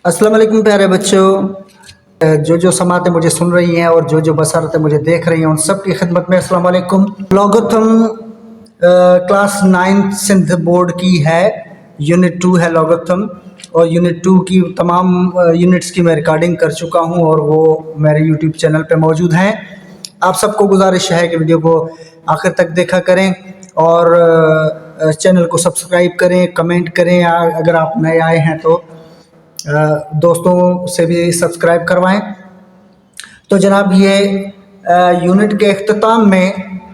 अस्सलाम वालेकुम प्यारे बच्चों, जो समातें मुझे सुन रही हैं और जो बसरतें मुझे देख रही हैं उन सब की खिदमत में अस्सलाम वालेकुम। लॉगरिथम क्लास 9 सिंध बोर्ड की है, यूनिट 2 है लॉगरिथम, और यूनिट 2 की तमाम यूनिट्स की मैं रिकॉर्डिंग कर चुका हूं और वो मेरे यूट्यूब चैनल पे मौजूद हैं। आप सबको गुजारिश है कि वीडियो को आखिर तक देखा करें और चैनल को सब्सक्राइब करें, कमेंट करें। अगर आप नए आए हैं तो दोस्तों से भी सब्सक्राइब करवाएं। तो जनाब ये यूनिट के अख्ताम में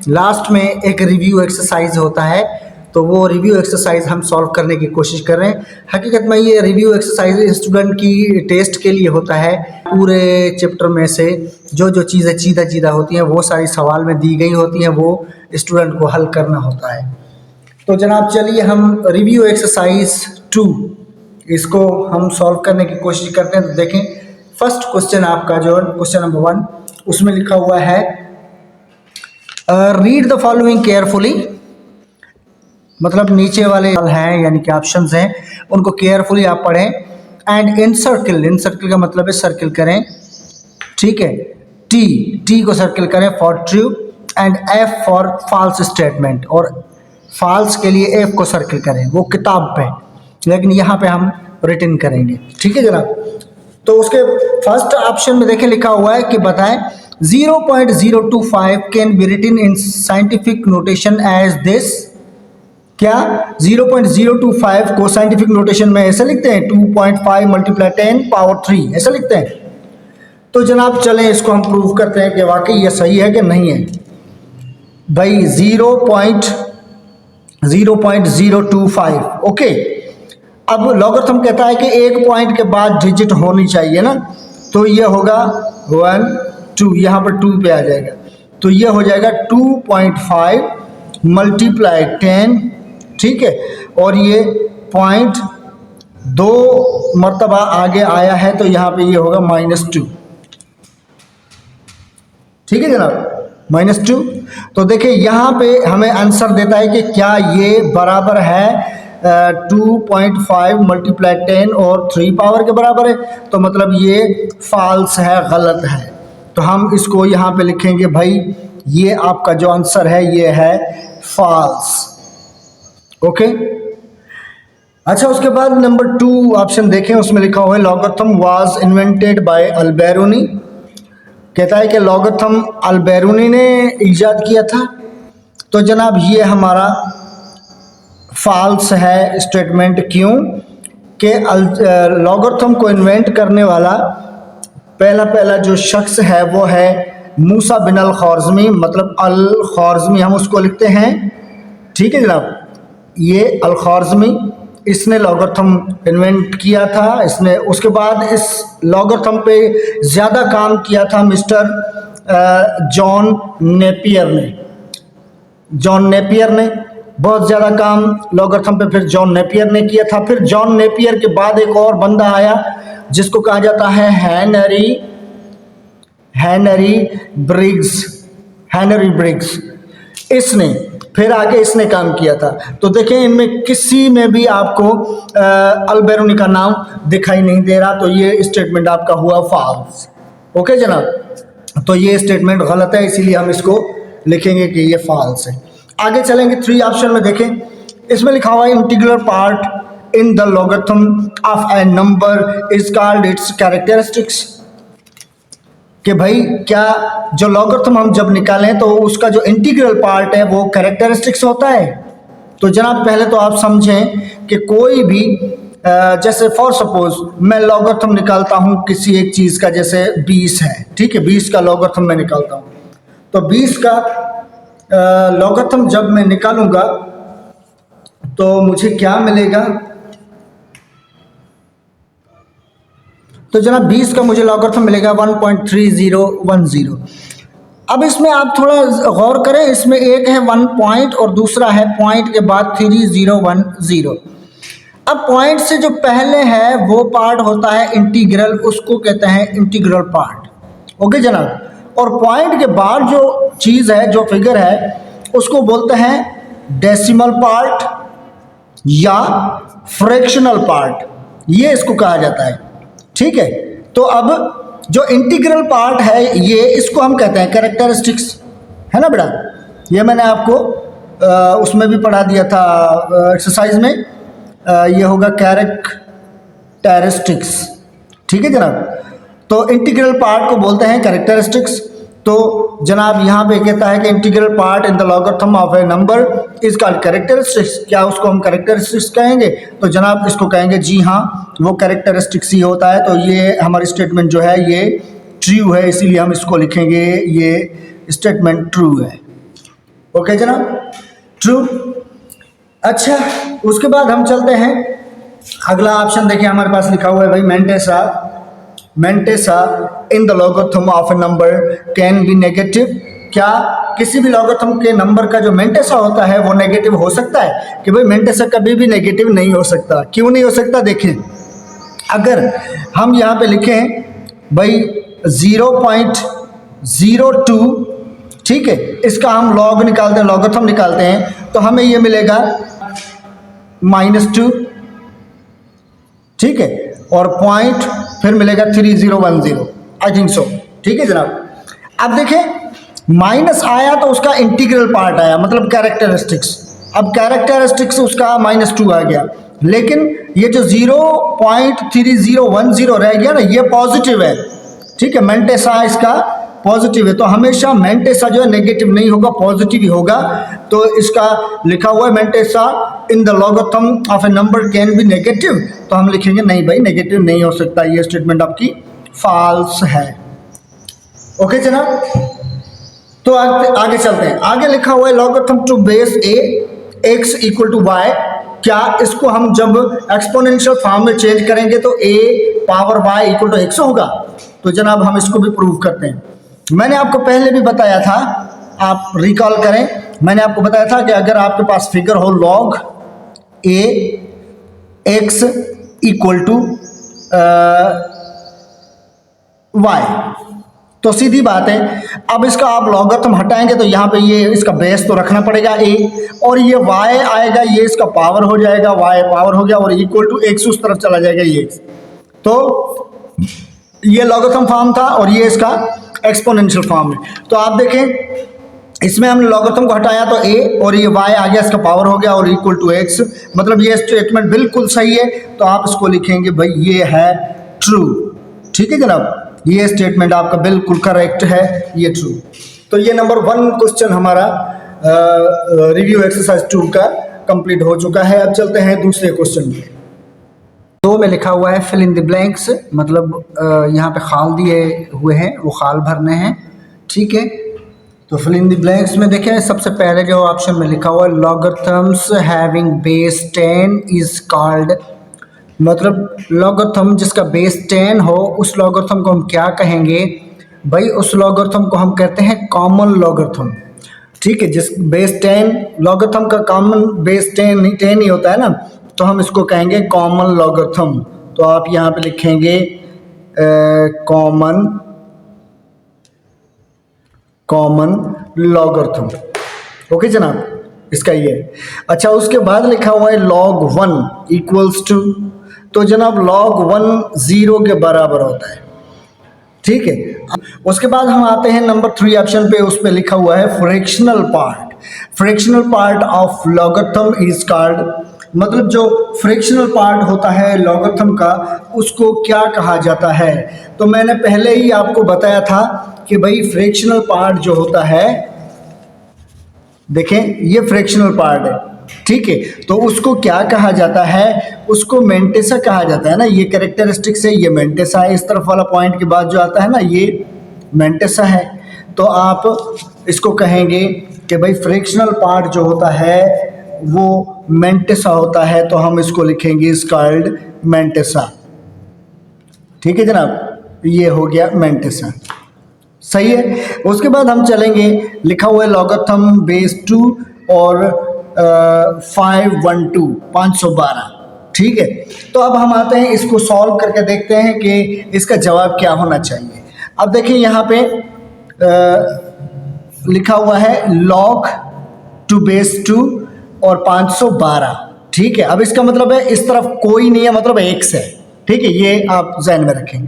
लास्ट में एक रिव्यू एक्सरसाइज होता है, तो वो रिव्यू एक्सरसाइज हम सॉल्व करने की कोशिश कर रहे हैं। हकीकत में ये रिव्यू एक्सरसाइज स्टूडेंट की टेस्ट के लिए होता है। पूरे चैप्टर में से जो चीज़ें चीदा होती हैं वो सारी सवाल में दी गई होती हैं, वो स्टूडेंट को हल करना होता है। तो जनाब चलिए हम रिव्यू एक्सरसाइज 2 इसको हम सॉल्व करने की कोशिश करते हैं। तो देखें फर्स्ट क्वेश्चन आपका जो क्वेश्चन नंबर 1, उसमें लिखा हुआ है रीड द फॉलोइंग केयरफुली, मतलब नीचे वाले हैं यानी कि ऑप्शंस हैं उनको केयरफुली आप पढ़ें। एंड इन सर्किल का मतलब है सर्किल करें, ठीक है। टी को सर्किल करें for true, and F for false statement, और फॉल्स के लिए एफ को सर्किल करें, वो किताब पे, लेकिन यहाँ पे हम रिटन करेंगे, ठीक है जनाब। तो उसके फर्स्ट ऑप्शन में देखें लिखा हुआ है कि बताएं 0.025 can be written in scientific notation as this. क्या 0.025 को साइंटिफिक नोटेशन में ऐसे लिखते हैं 2.5 × 10⁻³ ऐसा लिखते हैं। तो जनाब चलें इसको हम प्रूव करते हैं कि वाकई ये सही है कि नहीं है। भाई 0.025, ओके। अब लॉगरिथम कहता है कि एक पॉइंट के बाद डिजिट होनी चाहिए ना, तो ये होगा 1 2, यहाँ पर 2 पे आ जाएगा, तो ये हो जाएगा 2.5 × 10, ठीक है। और ये पॉइंट 2 मरतबा आगे आया है तो यहाँ पे ये होगा -2, ठीक है जनाब, -2। तो देखिए यहाँ पे हमें आंसर देता है कि क्या ये बराबर है 2.5 × 10 और 3 पावर के बराबर है, तो मतलब ये फॉल्स है, गलत है। तो हम इसको यहाँ पे लिखेंगे भाई ये आपका जो आंसर है ये है फॉल्स, ओके। अच्छा उसके बाद नंबर 2 ऑप्शन देखें, उसमें लिखा हुआ है लॉगरिथम वाज इन्वेंटेड बाय अल-बैरूनी। कहता है कि लॉगरिथम अल-बैरूनी ने इजाद किया था। तो जनाब ये हमारा फॉल्स है स्टेटमेंट। क्यों कि लॉगरिथम को इन्वेंट करने वाला पहला जो शख्स है वो है मूसा बिन अल-ख्वारिज़मी, मतलब अल-ख्वारिज़मी हम उसको लिखते हैं, ठीक है जनाब। ये अल-ख्वारिज़मी इसने लॉगरिथम इन्वेंट किया था। इसने उसके बाद इस लॉगरिथम पे ज़्यादा काम किया था मिस्टर जॉन नेपियर ने बहुत ज़्यादा काम लॉगरिथम पे फिर जॉन नेपियर ने किया था। फिर जॉन नेपियर के बाद एक और बंदा आया जिसको कहा जाता है हेनरी ब्रिग्स। इसने फिर आगे इसने काम किया था। तो देखें इनमें किसी में भी आपको अल-बैरूनी का नाम दिखाई नहीं दे रहा, तो ये स्टेटमेंट आपका हुआ फॉल्स, ओके जनाब। तो ये स्टेटमेंट गलत है, इसीलिए हम इसको लिखेंगे कि ये फॉल्स है। आगे चलेंगे 3 ऑप्शन में देखें, इसमें लिखा हुआ है integral part in the logarithm of a number is called its characteristics. कि भाई क्या जो लॉगरिथम हम जब निकालें तो उसका जो इंटीग्रल पार्ट है वो कैरेक्टरिस्टिक्स होता है। तो जनाब पहले तो आप समझें कि कोई भी जैसे फॉर सपोज मैं लॉगरिथम निकालता हूँ किसी एक चीज़ का, जैसे 20 है, ठीक है, 20 का लॉगरिथम मैं निकालता हूँ। तो 20 का लॉगरिथम जब मैं निकालूंगा तो मुझे क्या मिलेगा, तो जनाब 20 का मुझे लॉगरिथम मिलेगा 1.3010। अब इसमें आप थोड़ा गौर करें, इसमें एक है 1 पॉइंट और दूसरा है पॉइंट के बाद 3010। अब पॉइंट से जो पहले है वो पार्ट होता है इंटीग्रल, उसको कहते हैं इंटीग्रल पार्ट, ओके जनाब। और पॉइंट के बाद जो चीज़ है, जो फिगर है, उसको बोलते हैं डेसिमल पार्ट या फ्रैक्शनल पार्ट, ये इसको कहा जाता है। ठीक है। तो अब जो इंटीग्रल पार्ट है ये, इसको हम कहते हैं कैरेक्टरिस्टिक्स, है ना बेटा। ये मैंने आपको उसमें भी पढ़ा दिया था एक्सरसाइज में। ये होगा कैरेक्टरिस्टिक्स, ठीक है जनाब। तो इंटीग्रल पार्ट को बोलते हैं कैरेक्टरिस्टिक्स। तो जनाब यहाँ पे कहता है कि integral part in the logarithm of a number is called characteristics. क्या उसको हम कैरेक्टरिस्टिक्स कहेंगे? तो जनाब इसको कहेंगे जी हाँ, वो कैरेक्टरिस्टिक्स ही होता है। तो ये हमारी स्टेटमेंट जो है ये ट्रू है, इसीलिए हम इसको लिखेंगे ये स्टेटमेंट ट्रू है। ओके जनाब, ट्रू। अच्छा, उसके बाद हम चलते हैं अगला ऑप्शन। देखिए हमारे पास लिखा हुआ है भाई mantissa in the logarithm of a number can be negative. क्या किसी भी लॉगरिथम के नंबर का जो मेंटेसा होता है वो नेगेटिव हो सकता है? कि भाई मेंटेसा कभी भी नेगेटिव नहीं हो सकता। क्यों नहीं हो सकता? देखें, अगर हम यहाँ पे लिखें भाई 0.02, ठीक है, इसका हम लॉग निकालते हैं, लॉगरिथम निकालते हैं, तो हमें ये मिलेगा -2, ठीक है, और पॉइंट फिर मिलेगा 3010, आई थिंक सो, ठीक है जनाब। अब देखें माइनस आया तो उसका इंटीग्रल पार्ट आया, मतलब कैरेक्टरिस्टिक्स। अब कैरेक्टरिस्टिक्स उसका -2 आ गया, लेकिन ये जो 0.3010 रह गया ना, ये पॉजिटिव है, ठीक है, मेंटेसा इसका पॉजिटिव है। तो हमेशा मेंटेसा जो है नेगेटिव नहीं होगा, पॉजिटिव ही होगा। तो इसका लिखा हुआ है mantissa in the logarithm of a number can be negative, तो हम लिखेंगे नहीं भाई, नेगेटिव नहीं हो सकता, ये स्टेटमेंट आपकी फॉल्स है। ओके जनाब, तो आगे चलते हैं। आगे लिखा हुआ है logarithm to base a x equal to y. क्या इसको हम जब एक्सपोनेंशियल फॉर्म में चेंज करेंगे तो a power y equal to x होगा? तो जनाब हम इसको भी प्रूव करते हैं। मैंने आपको पहले भी बताया था, आप रिकॉल करें, मैंने आपको बताया था कि अगर आपके पास फिगर हो log a x equal to y, तो सीधी बात है, अब इसका आप लॉगरिथम हटाएंगे तो यहाँ पे ये इसका बेस तो रखना पड़ेगा a, और ये y आएगा, ये इसका पावर हो जाएगा, y पावर हो गया, और इक्वल टू x उस तरफ चला जाएगा ये x। तो ये लॉगरिथम फॉर्म था और ये इसका एक्सपोनेंशियल फॉर्म है। तो आप देखें इसमें हमने लॉगरिथम को हटाया तो a, और ये y आ गया, इसका पावर हो गया, और इक्वल टू x, मतलब ये स्टेटमेंट बिल्कुल सही है। तो आप इसको लिखेंगे भाई ये है ट्रू, ठीक है जनाब, ये स्टेटमेंट आपका बिल्कुल करेक्ट है, ये ट्रू। तो ये नंबर 1 क्वेश्चन हमारा रिव्यू एक्सरसाइज 2 का कंप्लीट हो चुका है। अब चलते हैं दूसरे क्वेश्चन में। 2 में लिखा हुआ है फिल इन द ब्लैंक्स, मतलब यहाँ पे खाल दिए हुए हैं, वो खाल भरने हैं, ठीक है। तो फिल इन द ब्लैंक्स में देखें, सबसे पहले जो ऑप्शन में लिखा हुआ है logarithms having base 10 is called, मतलब लॉगरिथम जिसका बेस 10 हो उस लॉगरिथम को हम क्या कहेंगे भाई? उस लॉगरिथम को हम कहते हैं कॉमन लॉगरिथम, ठीक है। जिस बेस 10 लॉगरिथम का कॉमन बेस 10 ही होता है ना, तो हम इसको कहेंगे कॉमन लॉगरिथम। तो आप यहाँ पे लिखेंगे कॉमन लॉगरिथम, ओके जनाब, इसका ये। अच्छा, उसके बाद लिखा हुआ है log 1 इक्वल्स टू, तो जनाब log 1 0 के बराबर होता है, ठीक है। उसके बाद हम आते हैं नंबर 3 ऑप्शन पे, उस पे लिखा हुआ है fractional part of logarithm is called, मतलब जो फ्रैक्शनल पार्ट होता है लॉगरिथम का उसको क्या कहा जाता है? तो मैंने पहले ही आपको बताया था कि भाई फ्रैक्शनल पार्ट जो होता है, देखें ये फ्रैक्शनल पार्ट है, ठीक है, तो उसको क्या कहा जाता है? उसको मेंटेसा कहा जाता है ना। ये कैरेक्टरिस्टिक्स है, ये मेंटेसा है, इस तरफ वाला पॉइंट के बाद जो आता है ना ये मेंटेसा है। तो आप इसको कहेंगे कि भाई फ्रैक्शनल पार्ट जो होता है वो मेंटेसा होता है, तो हम इसको लिखेंगे इज कॉल्ड मेंटेसा, ठीक है जनाब, ये हो गया मेंटेसा, सही है। उसके बाद हम चलेंगे, लिखा हुआ है लॉगरिथम बेस 2 और 512, ठीक है। तो अब हम आते हैं, इसको सॉल्व करके देखते हैं कि इसका जवाब क्या होना चाहिए। अब देखिए यहाँ पे लिखा हुआ है log 2 बेस 2 और 512, ठीक है। अब इसका मतलब है इस तरफ कोई नहीं है, मतलब x है, ठीक है, ये आप ध्यान में रखें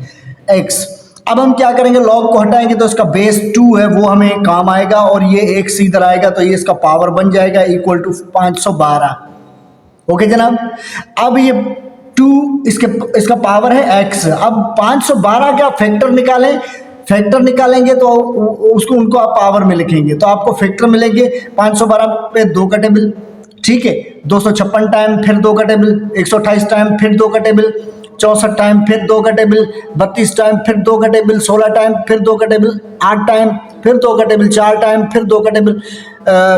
x। अब हम क्या करेंगे, लॉग को हटाएंगे तो इसका बेस 2 है वो हमें काम आएगा, और ये x इधर आएगा तो ये इसका पावर बन जाएगा इक्वल टू 512। ओके जनाब, अब ये 2 इसका पावर है x। अब 512 का फैक्टर निकालें, फैक्टर निकालेंगे तो उनको आप पावर में लिखेंगे तो आपको फैक्टर मिलेंगे 512 पे 2 का टेबल, ठीक है, 256 टाइम फिर 2 का टेबल, 128 टाइम फिर 2 का टेबल, 64 टाइम फिर 2 का टेबल, 32 टाइम फिर 2 का टेबल, 16 टाइम फिर 2 का टेबल, 8 टाइम फिर 2 का टेबल, 4 टाइम फिर 2 का टेबल,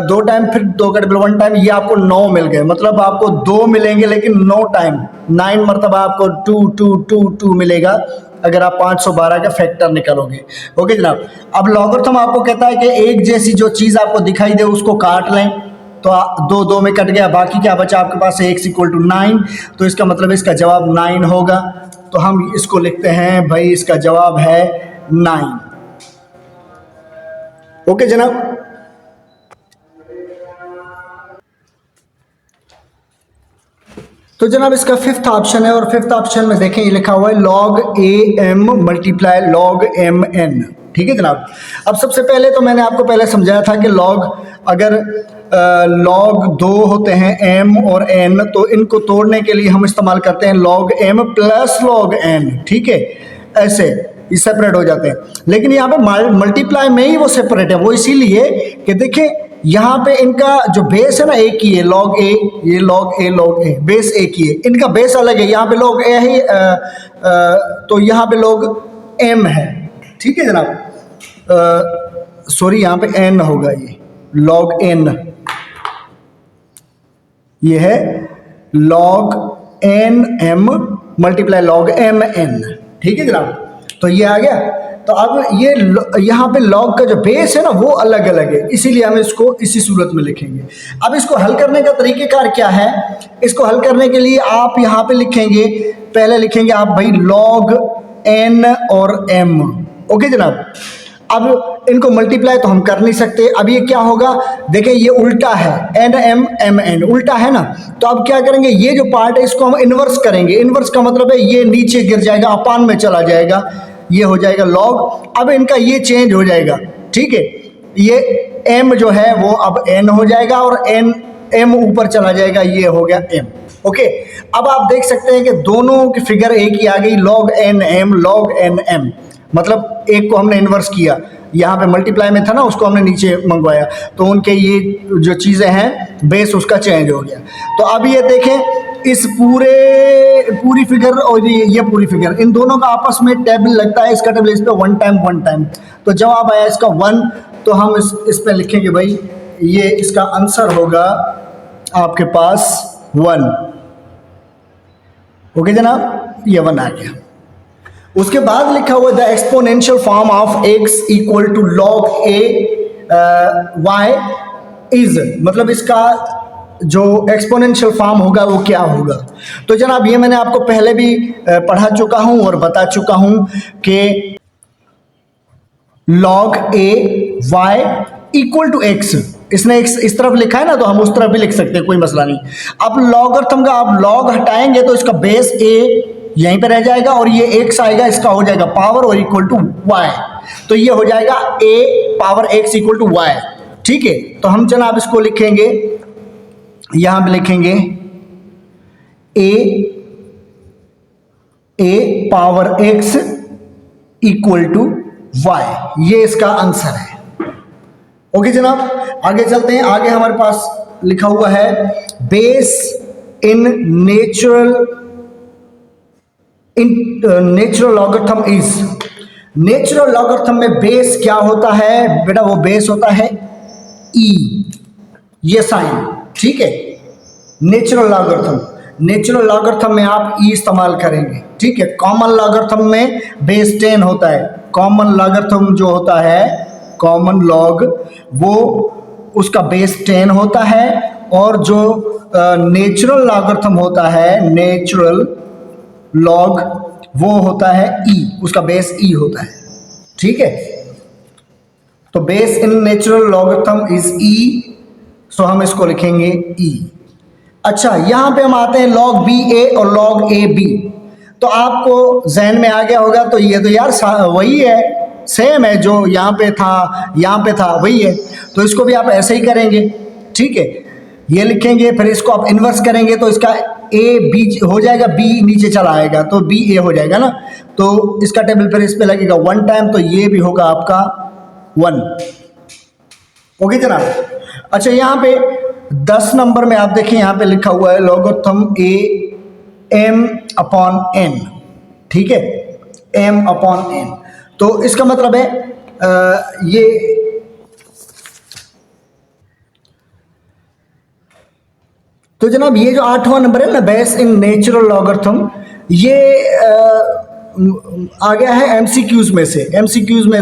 2 टाइम फिर 2 का टेबल, 1 टाइम। ये आपको 9 मिल गए, मतलब आपको 2 मिलेंगे लेकिन 9 टाइम, 9 मरतबा आपको 2 2 2 2 मिलेगा अगर आप 512 का फैक्टर निकालोगे। ओके जनाब, अब लॉगरिथम आपको कहता है कि एक जैसी जो चीज़ आपको दिखाई दे उसको काट लें, तो 2 2 में कट गया, बाकी क्या बचा आपके पास x इक्वल टू 9, तो इसका मतलब इसका जवाब 9 होगा। तो हम इसको लिखते हैं भाई, इसका जवाब है 9। ओके जनाब, तो जनाब इसका 5th ऑप्शन है, और 5th ऑप्शन में देखें ये लिखा हुआ है log am multiply log mn। ठीक है जनाब, अब सबसे पहले तो मैंने आपको पहले समझाया था कि log अगर log 2 होते हैं m और n, तो इनको तोड़ने के लिए हम इस्तेमाल करते हैं log m plus log n। ठीक है, ऐसे ये सेपरेट हो जाते हैं, लेकिन यहाँ पे मल्टीप्लाई में ही वो सेपरेट है। वो इसीलिए कि देखें यहाँ पे इनका जो बेस है ना एक ही है, log a, ये log a बेस एक ही है, इनका बेस अलग है। यहाँ पे log a है तो यहाँ पे log m है। ठीक है जनाब, सॉरी यहाँ पे n होगा, ये log n, ये है log n m multiply log m n। ठीक है जनाब, तो ये आ गया। तो अब ये यहाँ पे log का जो बेस है ना वो अलग अलग है, इसीलिए हम इसको इसी सूरत में लिखेंगे। अब इसको हल करने का तरीक़ेकार क्या है, इसको हल करने के लिए आप यहाँ पे लिखेंगे, पहले लिखेंगे आप भाई log n और m। ओके जनाब, अब इनको मल्टीप्लाई तो हम कर नहीं सकते, अब ये क्या होगा, देखें ये उल्टा है, n m m n उल्टा है ना, तो अब क्या करेंगे, ये जो पार्ट है इसको हम इन्वर्स करेंगे। इन्वर्स का मतलब है ये नीचे गिर जाएगा, अपान में चला जाएगा, ये हो जाएगा log। अब इनका ये चेंज हो जाएगा, ठीक है, ये m जो है वो अब n हो जाएगा और n m ऊपर चला जाएगा, ये हो गया m। ओके, अब आप देख सकते हैं कि दोनों की फिगर एक ही आ गई, log n m log n m, मतलब एक को हमने इन्वर्स किया, यहाँ पे मल्टीप्लाई में था ना उसको हमने नीचे मंगवाया, तो उनके ये जो चीज़ें हैं बेस उसका चेंज हो गया। तो अब ये देखें इस पूरी फिगर और ये पूरी फिगर, इन दोनों का आपस में टेबल लगता है, इसका टेबल इस पर 1 टाइम, तो जवाब आया इसका 1। तो हम इस पर लिखेंगे भाई, ये इसका आंसर होगा आपके पास 1। ओके जनाब, ये 1 आ गया। उसके बाद लिखा हुआ the exponential form of x equal to log a y is, मतलब इसका जो एक्सपोनेंशियल फॉर्म होगा वो क्या होगा। तो जनाब ये मैंने आपको पहले भी पढ़ा चुका हूं और बता चुका हूं कि log a y equal to x, इसने x इस तरफ लिखा है ना, तो हम उस तरफ भी लिख सकते हैं, कोई मसला नहीं। अब लॉगरिथम का आप log हटाएंगे तो इसका बेस a यहीं पे रह जाएगा और ये x आएगा, इसका हो जाएगा पावर और इक्वल टू y, तो ये हो जाएगा a power x equal to y। ठीक है, तो हम जनाब इसको लिखेंगे, यहां पे लिखेंगे a power x equal to y, ये इसका आंसर है। ओके जनाब, आगे चलते हैं। आगे हमारे पास लिखा हुआ है base in natural logarithm is, natural logarithm में बेस क्या होता है बेटा, वो बेस होता है e, ये साइन। ठीक है, नेचुरल लॉगरिथम में आप e इस्तेमाल करेंगे। ठीक है, कॉमन लॉगरिथम में बेस 10 होता है, कॉमन लॉगरिथम जो होता है कॉमन लॉग वो उसका बेस 10 होता है, और जो नेचुरल लॉगरिथम होता है नेचुरल लॉग वो होता है e, उसका बेस e होता है। ठीक है, तो base in natural logarithm is e, सो हम इसको लिखेंगे e। अच्छा, यहां पे हम आते हैं log ba और log ab। तो आपको जहन में आ गया होगा, तो ये तो यार वही है, सेम है, जो यहाँ पे था वही है। तो इसको भी आप ऐसे ही करेंगे, ठीक है। ये लिखेंगे, फिर इसको आप इन्वर्स करेंगे तो इसका ए बी हो जाएगा, बी नीचे चला आएगा तो बी ए हो जाएगा ना। तो इसका टेबल फिर इस पे लगेगा 1 टाइम, तो ये भी होगा आपका 1। ओके जनाब। अच्छा, यहाँ पे 10 नंबर में आप देखिए, यहाँ पे लिखा हुआ है लॉगरिथम ए m अपॉन n, ठीक है, m अपॉन n। तो इसका मतलब है ये तो जनाब ये जो 8वां नंबर है ना, बेस इन नेचुरल लॉगरिथम, ये आ गया है एमसीक्यूज में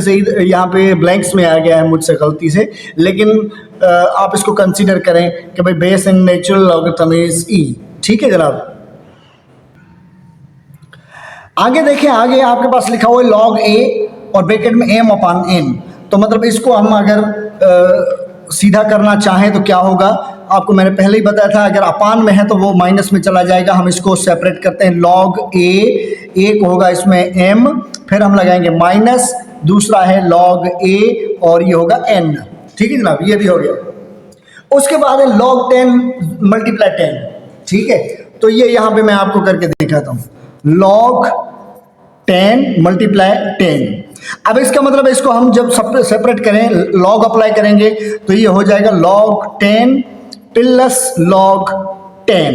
से, यहाँ पे ब्लैंक्स में आ गया है मुझसे गलती से, लेकिन आप इसको कंसीडर करें कि भाई base in natural logarithm is e, ठीक है जनाब। आगे देखिए, आगे आपके पास लिखा हुआ है log a और ब्रैकेट में m अपॉन n। तो मतलब इसको हम अगर सीधा करना चाहें तो क्या होगा, आपको मैंने पहले ही बताया था, अगर अपान में है तो वो माइनस में चला जाएगा। हम इसको सेपरेट करते हैं, log a, एक होगा इसमें m, फिर हम लगाएंगे माइनस, दूसरा है log a और ये होगा n, ठीक है जनाब, ये भी हो गया। उसके बाद है log 10 मल्टीप्लाई 10, ठीक है। तो ये यहाँ पे मैं आपको करके दिखाता हूँ, log 10 मल्टीप्लाई 10। अब इसका मतलब इसको हम जब सेपरेट करें, log अप्लाई करेंगे तो ये हो जाएगा log 10 प्लस log 10,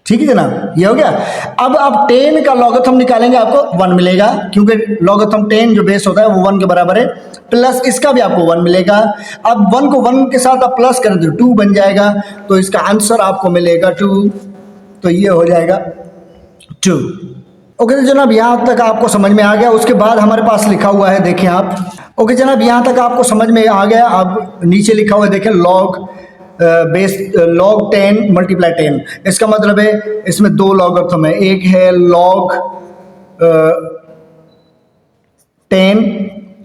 ठीक है जनाब, ये हो गया। अब आप 10 का लॉगरिथम निकालेंगे, आपको 1 मिलेगा, क्योंकि लॉगरिथम 10 जो बेस होता है वो 1 के बराबर है, प्लस इसका भी आपको 1 मिलेगा। अब 1 को 1 के साथ आप प्लस कर दो, 2 बन जाएगा, तो इसका आंसर आपको मिलेगा 2, तो ये हो जाएगा 2। ओके तो जनाब, यहाँ तक आपको समझ में आ गया। उसके बाद हमारे पास लिखा हुआ है, देखिए आप, ओके जनाब, यहाँ तक आपको समझ में आ गया। अब नीचे लिखा हुआ है, देखें, log 10 मल्टीप्लाई 10, इसका मतलब है इसमें 2 लॉगरिथम है, एक है log 10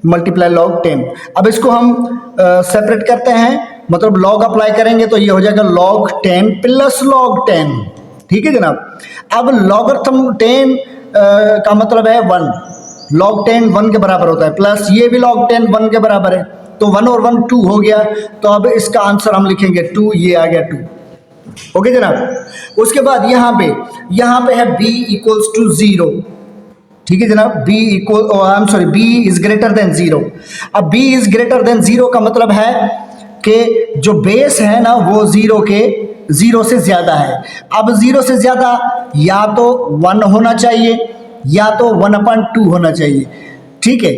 मल्टीप्लाई log 10। अब इसको हम सेपरेट करते हैं, मतलब log अप्लाई करेंगे तो ये हो जाएगा log 10 प्लस log 10, ठीक है जनाब। अब लॉगरिथम 10 का मतलब है 1, log 10 1 के बराबर होता है, प्लस ये भी log 10 1 के बराबर है, तो 1 और 1 2 हो गया। तो अब इसका आंसर हम लिखेंगे 2, ये आ गया 2। ओके जनाब। उसके बाद यहाँ पे है b इक्वल्स टू 0, ठीक है जनाब, b इज ग्रेटर देन 0। अब b इज ग्रेटर देन 0 का मतलब है कि जो बेस है ना वो 0 से ज्यादा है। अब 0 से ज्यादा या तो 1 होना चाहिए या तो 1/2 होना चाहिए, ठीक है।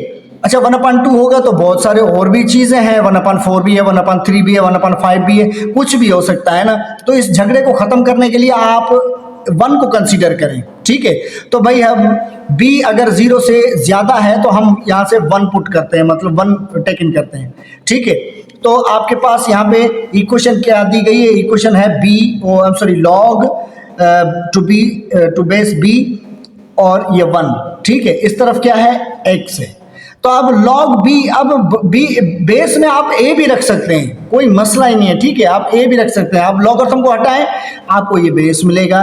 अच्छा, 1/2 होगा तो बहुत सारे और भी चीजें हैं, 1/4 भी है, 1/3 भी है, 1/5 भी है, कुछ भी हो सकता है ना। तो इस झगड़े को खत्म करने के लिए आप 1 को कंसीडर करें, ठीक है। तो भाई हम b अगर 0 से ज्यादा है तो हम यहाँ से 1 पुट करते हैं, मतलब 1 टेक इन करते हैं, ठीक है। तो आपके पास यहाँ पे इक्वेशन क्या दी गई है, इक्वेशन है log टू बेस b और ये 1, ठीक है। इस तरफ क्या है, x है। तो अब log b, अब b बेस में आप a भी रख सकते हैं, कोई मसला ही नहीं है, ठीक है, आप a भी रख सकते हैं। आप लॉगरिथम को हटाएं, आपको ये बेस मिलेगा।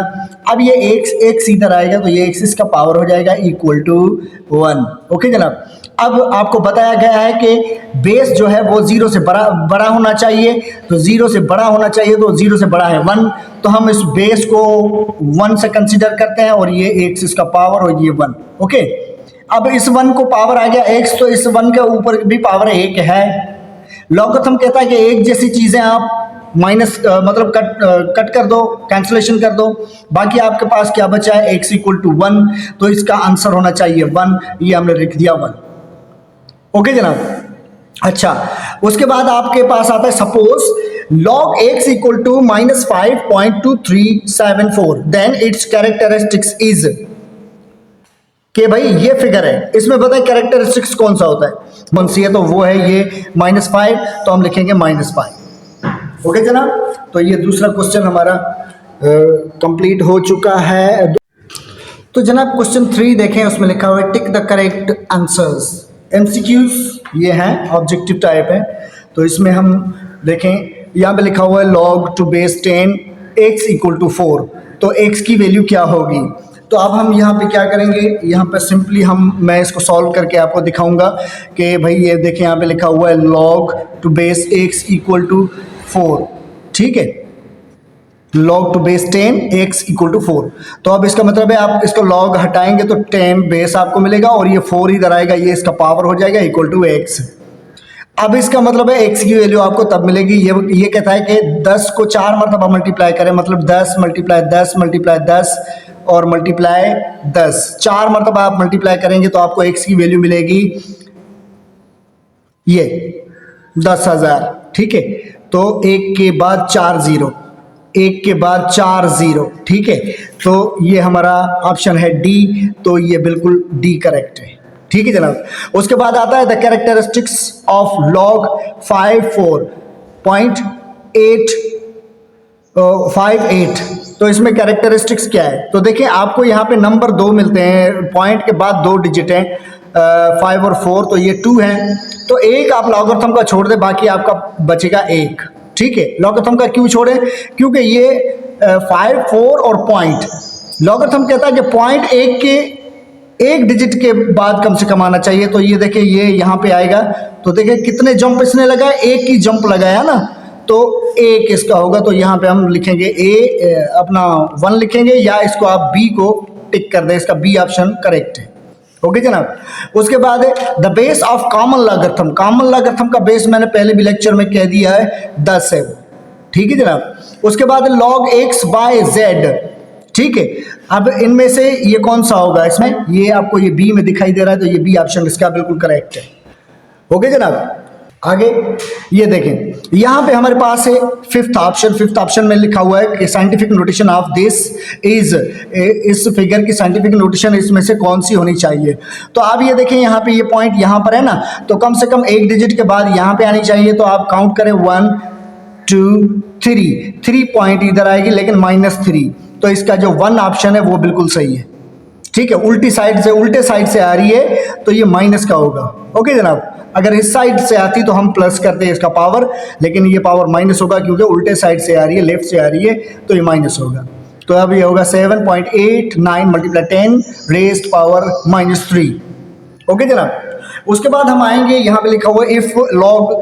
अब ये x इधर आएगा तो ये x इसका पावर हो जाएगा इक्वल टू 1। ओके जनाब। अब आपको बताया गया है कि बेस जो है वो 0 से बड़ा होना चाहिए, तो 0 से बड़ा होना चाहिए, तो 0 से बड़ा है 1, तो हम इस बेस को 1 से कंसीडर करते हैं, और ये x इसका पावर और ये 1। ओके, अब इस 1 को पावर आ गया x, तो इस 1 के ऊपर भी पावर 1 है। लॉगरिथम कहता है कि एक जैसी चीजें आप माइनस मतलब कट कर दो, कैंसलेशन कर दो, बाकी आपके पास क्या बचा है, x इक्वल टू 1, तो इसका आंसर होना चाहिए 1, ये हमने लिख दिया 1। ओके जनाब। अच्छा, उसके बाद आपके पास आता है suppose log x equal to -5.2374, then it's characteristics is, कि भाई ये फिगर है, इसमें बताए कैरेक्टरिस्टिक्स कौन सा होता है, मनसी है तो वो है ये -5, तो हम लिखेंगे -5। ओके जनाब, तो ये दूसरा क्वेश्चन हमारा कंप्लीट हो चुका है। तो जनाब क्वेश्चन 3 देखें, उसमें लिखा हुआ है tick the correct answers. MCQs ये हैं, ऑब्जेक्टिव टाइप है, तो इसमें हम देखें, यहाँ पे लिखा हुआ है log to base 10 x equal to 4, तो x की वैल्यू क्या होगी, तो अब हम यहाँ पे क्या करेंगे, यहाँ पे सिंपली मैं इसको सॉल्व करके आपको दिखाऊंगा कि भाई ये देखिए यहाँ पे लिखा हुआ है log to base x equal to 4, ठीक है, log to base 10 x equal to 4। तो अब इसका मतलब है आप इसको log हटाएंगे तो 10 बेस आपको मिलेगा और ये 4 इधर आएगा, ये इसका पावर हो जाएगा इक्वल टू x। अब इसका मतलब है x की वैल्यू आपको तब मिलेगी, ये कहता है कि 10 को 4 मरतबा मल्टीप्लाई करें, मतलब 10 मल्टीप्लाई 10 मल्टीप्लाई 10 और मल्टीप्लाई 10, 4 मरतबा आप मल्टीप्लाई करेंगे तो आपको x की वैल्यू मिलेगी ये 10,000, ठीक है। तो एक के बाद 4 जीरो, एक के बाद 4 जीरो, ठीक है। तो ये हमारा ऑप्शन है डी, तो ये बिल्कुल डी करेक्ट है, ठीक है जनाब। उसके बाद आता है द कैरेक्टरिस्टिक्स ऑफ log 54.858। तो इसमें कैरेक्टरिस्टिक्स क्या है, तो देखिए आपको यहाँ पे नंबर 2 मिलते हैं, पॉइंट के बाद 2 डिजिट हैं, 5 और 4, तो ये 2 है। तो एक आप लॉगरिथम का छोड़ दे, बाकी आपका बचेगा 1, ठीक है। लॉगरिथम का क्यों छोड़े, क्योंकि ये 5, 4 और पॉइंट, लॉगरिथम कहता है कि पॉइंट 1 के 1 डिजिट के बाद कम से कम आना चाहिए। तो ये देखिए ये यहाँ पे आएगा, तो देखिए कितने जंप इसने लगाए, 1 की जंप लगाया ना, तो 1 इसका होगा। तो यहाँ पे हम लिखेंगे अपना 1 लिखेंगे, या इसको आप बी को टिक कर दें, इसका बी ऑप्शन करेक्ट है, ओके जनाब। उसके बाद है the base of common logarithm. Common logarithm का बेस मैंने पहले भी लेक्चर में कह दिया है 10 है वो, ठीक है जनाब। उसके बाद log x बाय z, ठीक है। अब इनमें से ये कौन सा होगा, इसमें ये आपको ये बी में दिखाई दे रहा है, तो ये बी ऑप्शन इसका बिल्कुल करेक्ट है, ओके जनाब। आगे ये देखें, यहाँ पे हमारे पास है फिफ्थ ऑप्शन में लिखा हुआ है कि scientific notation of this is, इस फिगर की साइंटिफिक नोटेशन इसमें से कौन सी होनी चाहिए। तो आप ये देखें यहाँ पे ये पॉइंट यहाँ पर है ना, तो कम से कम 1 डिजिट के बाद यहाँ पे आनी चाहिए। तो आप काउंट करें 1 2 3 पॉइंट इधर आएगी, लेकिन -3, तो इसका जो 1 ऑप्शन है वो बिल्कुल सही है, ठीक है। उल्टे साइड से आ रही है तो ये माइनस का होगा, ओके जनाब। अगर इस साइड से आती तो हम प्लस करते हैं इसका पावर, लेकिन ये पावर माइनस होगा क्योंकि उल्टे साइड से आ रही है, लेफ्ट से आ रही है, तो ये माइनस होगा। तो अब ये होगा 7.89 मल्टीप्लाई 10 रेज्ड पावर -3, ओके जनाब। उसके बाद हम आएंगे, यहाँ पे लिखा हुआ if log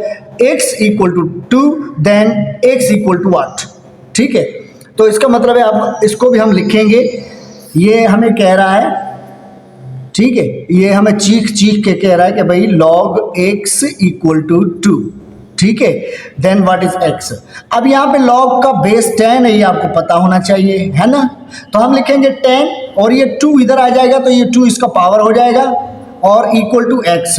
x equal to 2 then x equal to what, ठीक है। तो इसका मतलब है अब इसको भी हम लिखेंगे, ये हमें कह रहा है, ठीक है, ये हमें चीख के कह रहा है कि भाई log x इक्वल टू 2, ठीक है, देन व्हाट इज x। अब यहाँ पे log का बेस 10 है, ये आपको पता होना चाहिए, है ना। तो हम लिखेंगे 10 और ये 2 इधर आ जाएगा, तो ये 2 इसका पावर हो जाएगा और इक्वल टू x।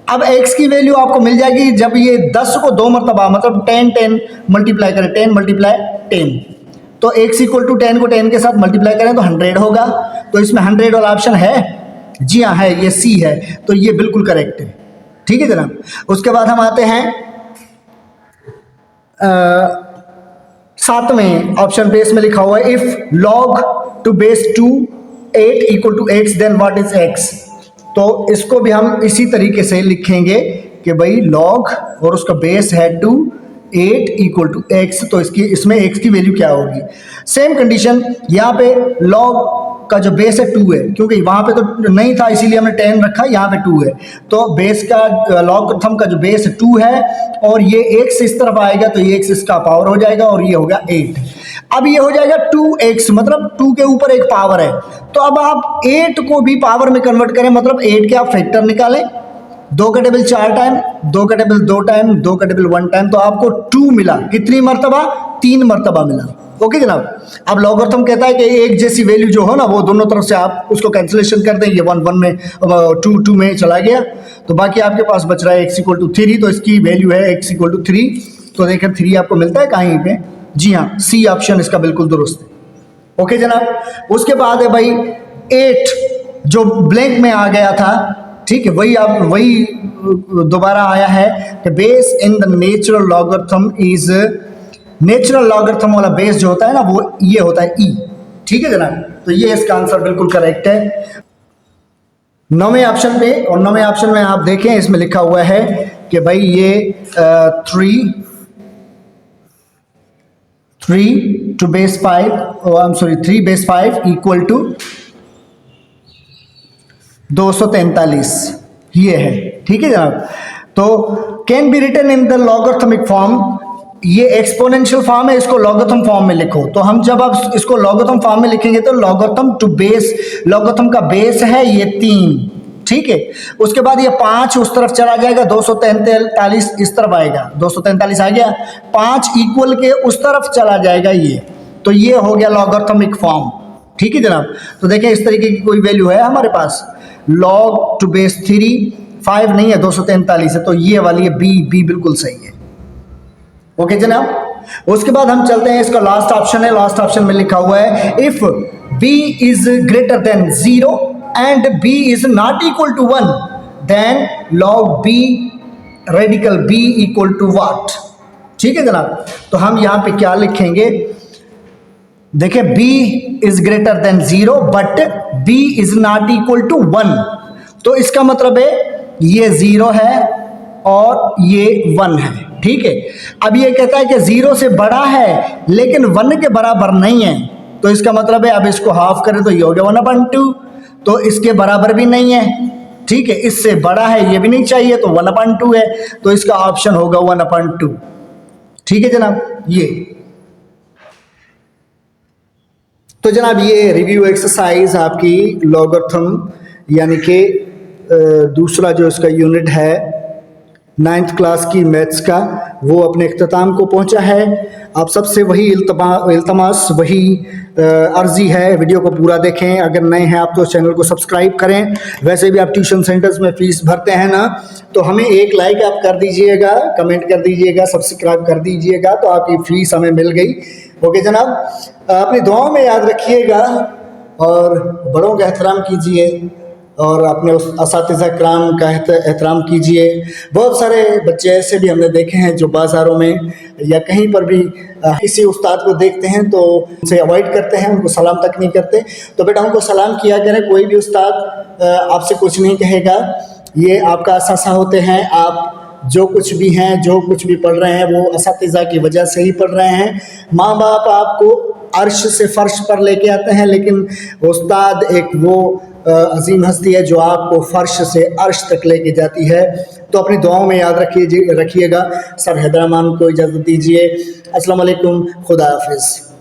अब x की वैल्यू आपको मिल जाएगी जब ये 10 को 2 मरतबा, मतलब 10 मल्टीप्लाई करें, 10 मल्टीप्लाई 10, तो x इक्वल टू 10 को 10 के साथ मल्टीप्लाई करें तो 100 होगा। तो इसमें 100 वाला ऑप्शन है, जी हाँ है, ये सी है, तो ये बिल्कुल करेक्ट है, ठीक है जनाब। उसके बाद हम आते हैं 7वें ऑप्शन पे, इसमें लिखा हुआ है if log to base 2 8 equal to x then what is x। तो इसको भी हम इसी तरीके से लिखेंगे कि भाई log और उसका बेस है 2 8 इक्वल टू x, तो इसमें x की वैल्यू क्या होगी। सेम कंडीशन यहाँ पे log का जो बेस है 2 है, क्योंकि वहां पे तो नहीं था इसीलिए हमने 10 रखा, यहाँ पे 2 है, तो बेस का लॉगरिथम का जो बेस 2 है और ये x इस तरफ आएगा, तो ये x इसका पावर हो जाएगा और ये हो गया 8। अब ये हो जाएगा 2x, मतलब 2 के ऊपर एक पावर है। तो अब आप 8 को भी पावर में कन्वर्ट करें, मतलब 8 के आप फैक्टर निकालें, 2 का टेबल 4 टाइम, 2 का टेबल 2 टाइम, 2 का टेबल 1 टाइम, तो आपको 2 मिला। कितनी मरतबा, 3 मरतबा मिला, ओके जनाब। अब लॉगरिथम कहता है कि एक जैसी वैल्यू जो हो ना, वो दोनों तरफ से आप उसको कैंसिलेशन कर दें, ये 1 1 में 2 2 में चला गया, तो बाकी आपके पास बच रहा है x इक्वल टू 3, तो इसकी वैल्यू है x इक्वल टू 3। तो देखिए 3 आपको मिलता है कहीं पे, जी हाँ, सी ऑप्शन इसका बिल्कुल दुरुस्त है, ओके जनाब। उसके बाद है भाई 8 जो ब्लैंक में आ गया था, ठीक है, वही दोबारा आया है कि base in the natural logarithm is, natural logarithm वाला बेस जो होता है ना वो ये होता है e, ठीक है जनाब। तो ये इसका आंसर बिल्कुल करेक्ट है 9वें ऑप्शन पे। और 9वें ऑप्शन में आप देखें, इसमें लिखा हुआ है कि भाई ये 3 to base 5 3 base 5 equal to 243 ये है, ठीक है जनाब। तो can be written in the logarithmic form, ये एक्सपोनेंशियल फॉर्म है, इसको लॉगरिथम फॉर्म में लिखो। तो हम जब अब इसको लॉगरिथम फॉर्म में लिखेंगे तो लॉगरिथम टू बेस, लॉगरिथम का बेस है ये 3, ठीक है। उसके बाद ये 5 उस तरफ चला जाएगा, 243 इस तरफ आएगा, 243 आ गया, 5 इक्वल के उस तरफ चला जाएगा ये, तो ये हो गया लॉगरिथमिक फॉर्म, ठीक है जनाब। तो देखें इस तरीके की कोई वैल्यू है हमारे पास, लॉग टू बेस 3, 5 नहीं है 243 है, तो ये वाली है बी बिल्कुल सही है। ओके जनाब। उसके बाद हम चलते हैं, इसका लास्ट ऑप्शन है, लास्ट ऑप्शन में लिखा हुआ है if b is greater than 0 and b is not equal to 1 then log b radical b equal to what, ठीक है जनाब। तो हम यहां पे क्या लिखेंगे, देखिए b is greater than 0 but b is not equal to 1, तो इसका मतलब है ये 0 है और ये 1 है, ठीक है। अब ये कहता है कि 0 से बड़ा है लेकिन 1 के बराबर नहीं है, तो इसका मतलब है अब इसको हाफ करें तो ये हो गया 1/2, तो इसके बराबर भी नहीं है, ठीक है। इससे बड़ा है ये भी नहीं चाहिए, तो 1/2 है, तो इसका ऑप्शन होगा 1/2, ठीक है जनाब। ये तो जनाब ये रिव्यू एक्सरसाइज आपकी लॉगरिथम यानी कि दूसरा जो इसका यूनिट है 9th क्लास की मैथ्स का, वो अपने इख्तिताम को पहुंचा है। आप सबसे वही इल्तमास, वही अर्जी है, वीडियो को पूरा देखें। अगर नए हैं आप तो चैनल को सब्सक्राइब करें। वैसे भी आप ट्यूशन सेंटर्स में फ़ीस भरते हैं ना, तो हमें एक लाइक आप कर दीजिएगा, कमेंट कर दीजिएगा, सब्सक्राइब कर दीजिएगा, तो आपकी फ़ीस हमें मिल गई। ओके जनाब, अपनी दुआओं में याद रखिएगा और बड़ों का एहतराम कीजिए और अपने उस असातिज़ा कराम का एहतराम कीजिए। बहुत सारे बच्चे ऐसे भी हमने देखे हैं जो बाज़ारों में या कहीं पर भी किसी उस्ताद को देखते हैं तो उनसे अवॉइड करते हैं, उनको सलाम तक नहीं करते। तो बेटा उनको सलाम किया करें, कोई भी उस्ताद आपसे कुछ नहीं कहेगा, ये आपका असासा होते हैं। आप जो कुछ भी हैं, जो कुछ भी पढ़ रहे हैं वो असातिज़ा की वजह से ही पढ़ रहे हैं। माँ बाप आपको अर्श से फर्श पर लेके आते हैं, लेकिन उस्ताद एक वो अजीम हस्ती है जो आपको फर्श से अर्श तक लेके जाती है। तो अपनी दुआओं में याद रखिएगा। सर हैदरामान को इजाज़त दीजिए। अस्सलाम वालेकुम, खुदा हाफिज़।